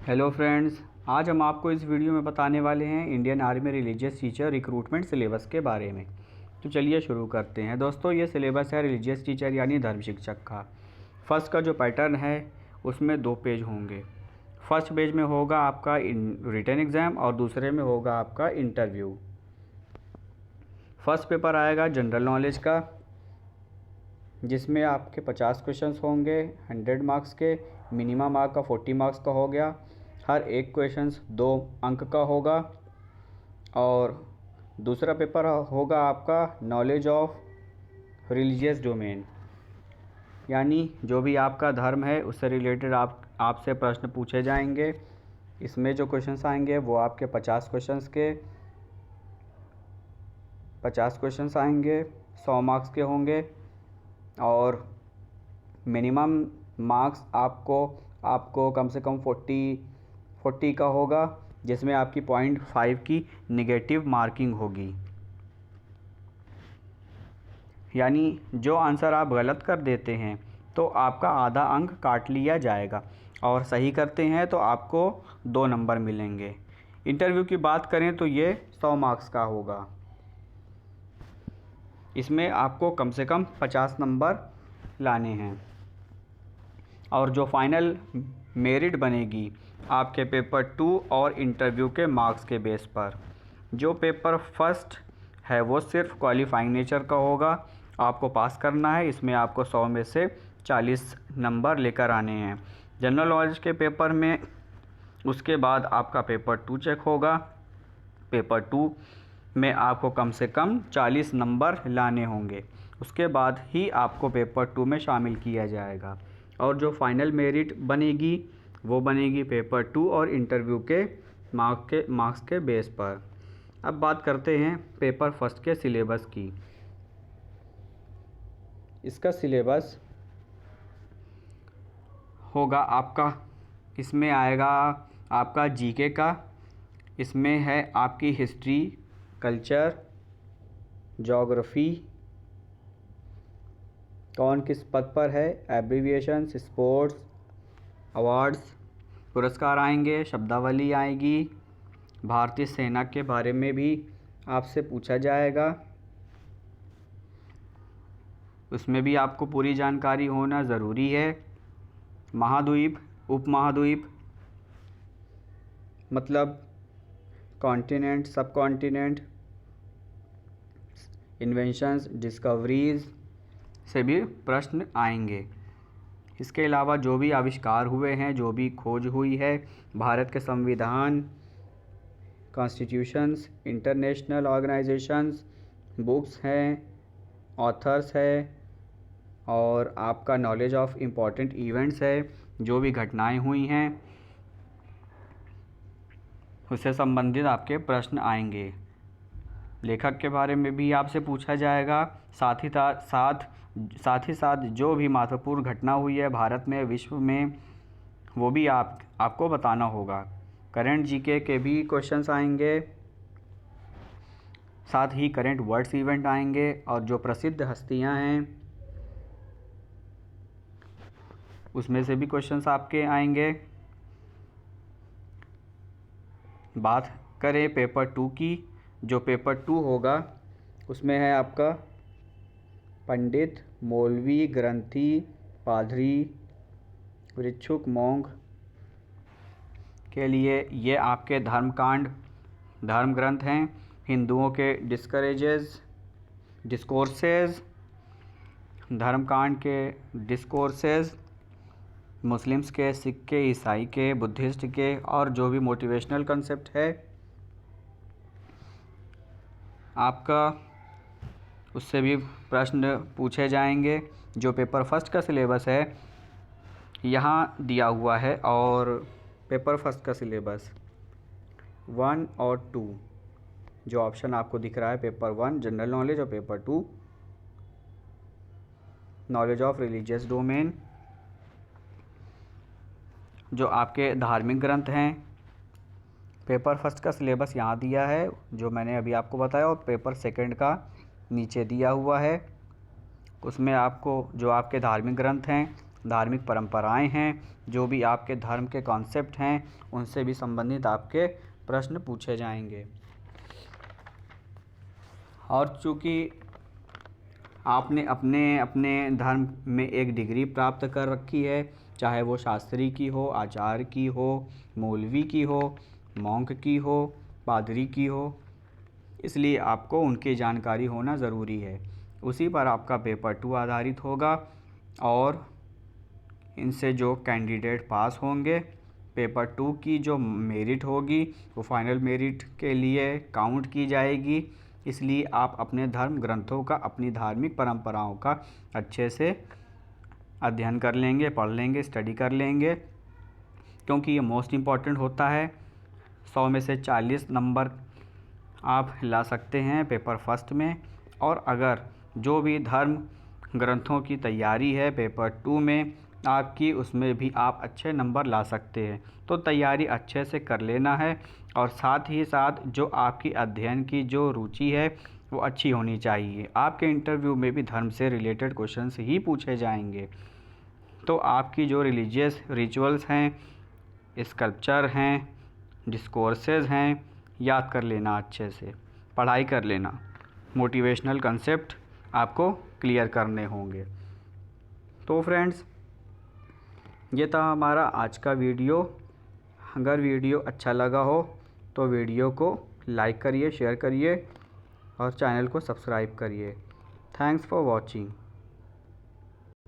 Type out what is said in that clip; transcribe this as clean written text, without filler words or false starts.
Hello friends, आज हम आपको इस वीडियो में बताने वाले हैं Indian army religious teacher recruitment syllabus के बारे में। तो चलिए शुरू करते हैं। दोस्तों, ये सिलेबस है रिलीजियस टीचर यानी धर्म शिक्षक का। फर्स्ट का जो पैटर्न है उसमें 2 पेज होंगे। फर्स्ट पेज में होगा आपका रिटन एग्ज़ाम और दूसरे में होगा आपका इंटरव्यू। फर्स्ट पेपर आएगा जनरल नॉलेज का, जिसमें आपके 50 क्वेश्चंस होंगे 100 मार्क्स के। मिनिमम मार्क का 40 मार्क्स का हो गया। हर एक क्वेश्चंस 2 अंक का होगा। और दूसरा पेपर होगा आपका नॉलेज ऑफ रिलीजियस डोमेन, यानी जो भी आपका धर्म है उससे रिलेटेड आपसे प्रश्न पूछे जाएंगे। इसमें जो क्वेश्चंस आएंगे वो आपके 50 क्वेश्चंस आएंगे, 100 मार्क्स के होंगे। और मिनिमम मार्क्स आपको कम से कम 40 का होगा, जिसमें आपकी 0.5 की नेगेटिव मार्किंग होगी। यानी जो आंसर आप गलत कर देते हैं तो आपका आधा अंक काट लिया जाएगा, और सही करते हैं तो आपको 2 नंबर मिलेंगे। इंटरव्यू की बात करें तो ये 100 मार्क्स का होगा। इसमें आपको कम से कम 50 नंबर लाने हैं। और जो फाइनल मेरिट बनेगी आपके पेपर 2 और इंटरव्यू के मार्क्स के बेस पर। जो पेपर फर्स्ट है वो सिर्फ क्वालिफाइंग नेचर का होगा, आपको पास करना है। इसमें आपको 100 में से 40 नंबर लेकर आने हैं। जनरल नॉलेज के पेपर में उसके बाद आपका पेपर 2 चेक होगा। पेपर 2 में आपको कम से कम 40 नंबर लाने होंगे। उसके बाद ही आपको पेपर 2 में शामिल किया जाएगा। और जो फाइनल मेरिट बनेगी वो बनेगी पेपर 2 और इंटरव्यू के मार्क्स के बेस पर। अब बात करते हैं पेपर फर्स्ट के सिलेबस की। इसका सिलेबस होगा आपका, इसमें आएगा आपका जीके का, इसमें है आपकी हिस्ट्री, कल्चर, ज्योग्राफी, कौन किस पद पर है, एब्रीविएशंस, स्पोर्ट्स, अवार्ड्स, पुरस्कार आएंगे, शब्दावली आएगी। भारतीय सेना के बारे में भी आपसे पूछा जाएगा, उसमें भी आपको पूरी जानकारी होना ज़रूरी है। महाद्वीप, उपमहाद्वीप मतलब कॉन्टिनेंट, सब कॉन्टिनेंट, इन्वेंशंस, डिस्कवरीज से भी प्रश्न आएंगे। इसके अलावा जो भी आविष्कार हुए हैं, जो भी खोज हुई है, भारत के संविधान, कॉन्स्टिट्यूशंस, इंटरनेशनल ऑर्गेनाइजेशंस, बुक्स हैं, ऑथर्स है, और आपका नॉलेज ऑफ इम्पॉर्टेंट इवेंट्स है, जो भी घटनाएं हुई हैं उससे संबंधित आपके प्रश्न आएंगे। लेखक के बारे में भी आपसे पूछा जाएगा। साथ ही साथ जो भी महत्वपूर्ण घटना हुई है भारत में, विश्व में, वो भी आपको बताना होगा। करंट जीके के भी क्वेश्चंस आएंगे, साथ ही करंट वर्ड्स इवेंट आएंगे, और जो प्रसिद्ध हस्तियां हैं उसमें से भी क्वेश्चंस आपके आएंगे। बात करें पेपर 2 की, जो पेपर 2 होगा उसमें है आपका पंडित, मौलवी, ग्रंथी, पादरी, भिक्षुक, मोंग के लिए ये आपके धर्म ग्रंथ हैं। हिंदुओं के डिस्कोर्सेज, धर्मकांड के डिस्कोर्सेज, मुस्लिम्स के, सिख के, ईसाई के, बुद्धिस्ट के, और जो भी मोटिवेशनल कंसेप्ट है आपका, उससे भी प्रश्न पूछे जाएंगे। जो पेपर फर्स्ट का सिलेबस है यहाँ दिया हुआ है, और पेपर फर्स्ट का सिलेबस 1 और 2, जो ऑप्शन आपको दिख रहा है, पेपर 1 जनरल नॉलेज और paper 2 knowledge of religious domain, जो आपके धार्मिक ग्रंथ हैं। पेपर फर्स्ट का सिलेबस यहाँ दिया है जो मैंने अभी आपको बताया, और पेपर सेकंड का नीचे दिया हुआ है। उसमें आपको जो आपके धार्मिक ग्रंथ हैं धार्मिक परंपराएं हैं, जो भी आपके धर्म के कॉन्सेप्ट हैं, उनसे भी संबंधित आपके प्रश्न पूछे जाएंगे। और चूँकि आपने अपने अपने धर्म में एक डिग्री प्राप्त कर रखी है, चाहे वो शास्त्री की हो, आचार्य की हो, मौलवी की हो, मॉन्क की हो, पादरी की हो, इसलिए आपको उनकी जानकारी होना ज़रूरी है। उसी पर आपका पेपर 2 आधारित होगा और इनसे जो कैंडिडेट पास होंगे, पेपर 2 की जो मेरिट होगी वो फाइनल मेरिट के लिए काउंट की जाएगी। इसलिए आप अपने धर्म ग्रंथों का, अपनी धार्मिक परंपराओं का अच्छे से अध्ययन कर लेंगे, पढ़ लेंगे, स्टडी कर लेंगे, क्योंकि ये मोस्ट इम्पॉर्टेंट होता है। 100 में से 40 नंबर आप ला सकते हैं पेपर फर्स्ट में। और अगर जो भी धर्म ग्रंथों की तैयारी है पेपर 2 में आपकी, उसमें भी आप अच्छे नंबर ला सकते हैं। तो तैयारी अच्छे से कर लेना है और साथ ही साथ जो आपकी अध्ययन की जो रुचि है वो अच्छी होनी चाहिए। आपके इंटरव्यू में भी धर्म से रिलेटेड क्वेश्चंस ही पूछे जाएंगे। तो आपकी जो रिलीजियस रिचुअल्स हैं, स्कल्पचर हैं, डिस्कोर्सेज हैं, याद कर लेना, अच्छे से पढ़ाई कर लेना, मोटिवेशनल कंसेप्ट आपको क्लियर करने होंगे। तो फ्रेंड्स, ये था हमारा आज का वीडियो। अगर वीडियो अच्छा लगा हो तो वीडियो को लाइक करिए, शेयर करिए और चैनल को सब्सक्राइब करिए। Thanks for watching.